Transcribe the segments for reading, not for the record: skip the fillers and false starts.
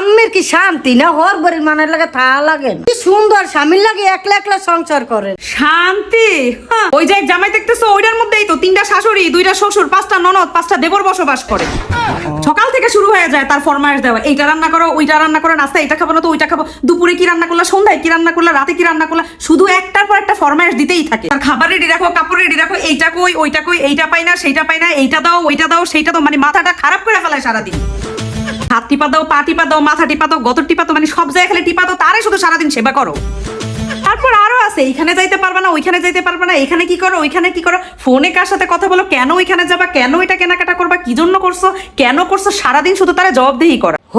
আম্মের কি শান্তি না হর বরের মানের লাগে থা লাগে কি সুন্দর স্বামীর লাগে একলা একলা সংসার করে শান্তি ওই যে এক জামাই দেখতেছো ওইটার মধ্যেই তো 3টা শাশুড়ি 2টা শ্বশুর 5টা ননদ 5টা দেবর বসবাস করে। সকাল থেকে শুরু হয়ে যায় তার ফরমাইশ দেওয়া, এইটা রান্না করো ওইটা রান্না করো, নাস্তা এটা খাবো না তো ওইটা খাবো, দুপুরে কি রান্না করলা, সন্ধ্যায় কি রান্না করলা, রাতে কি রান্না করলা, শুধু একটার পর একটা ফরমাইশ দিতেই থাকে। তার খাবার রেডি রাখো, কাপড় রেডি রাখো, এইটা কই ওইটা কই, এইটা পাই না সেইটা পাই না, এইটা দাও ওইটা দাও সেইটা দাও, মানে মাথাটা খারাপ করে ফেলায় সারাদিন। হাত টিপা দাও, পা টিপা দাও, মাথা টিপা দাও, গতর টিপা দাও, মানে সব জায়গায় খালি টিপা দাও, তারে শুধু সারাদিন সেবা করো। তারপর আরো আছে, এইখানে যাইতে পারবা না ওইখানে যাইতে পারবা না, এখানে কি করো ওইখানে কি করো, ফোনে কার সাথে কথা বলো, কেন ওইখানে যাবা, কেন এটা কেনাকাটা করবা, কি জন্য করছো, কেন করছো, সারাদিন শুধু তারা জবাবদিহি করা। হ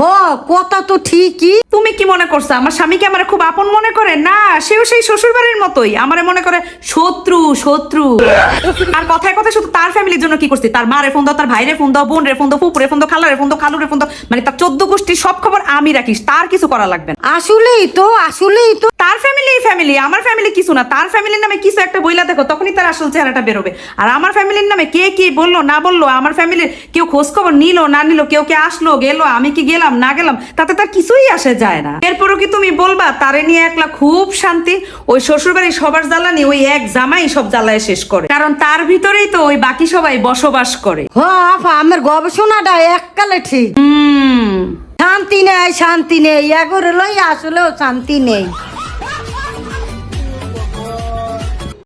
কথা তো ঠিকই। তুমি কি মনে করছো আমার স্বামীকে আমার খুব আপন মনে করে? না, সেও সেই শ্বশুর বাড়ির মতোই আমারে মনে করে শত্রু শত্রু। আর কথায় কথায় শুধু তার ফ্যামিলির জন্য কি করছি, তার মারে ফোন দাও, তার ভাইরে ফোন দাও, বোন রে ফোন দাও, ফুপুরে ফোন দাও, খালারে ফোন দাও, খালুরে ফোন দাও, মানে তার 14 গোষ্ঠীর সব খবর আমি রাখিস, তার কিছু করা লাগবে না। আসলেই তো তার ফ্যামিলি আমার ফ্যামিলি কিছু না, তার ফ্যামিলির নামে কিছু একটা বইলা দেখো, তখনই তার আসল চেহারাটা বেরোবে। আর আমার ফ্যামিলির নামে কে কি বললো না বললো, আমার ফ্যামিলির কেউ খোঁজ খবর নিলো না নিলো, কেউ কে আসলো গেলো, আমি কি গেলাম না গেলাম, তাতে তার কিছুই আসে যায় না। এরপরও কি তুমি বলবা তারে নিয়ে একলা খুব শান্তি? ওই শ্বশুরবাড়ি সবার জ্বালানি ওই এক জামাই সব জ্বালায় শেষ করে, কারণ তার ভিতরেই তো ওই বাকি সবাই বসবাস করে। হ আপা আমার গবেষণাটা এককালে ঠিক। শান্তি নেই এগোরে লই আসলেও শান্তি নেই।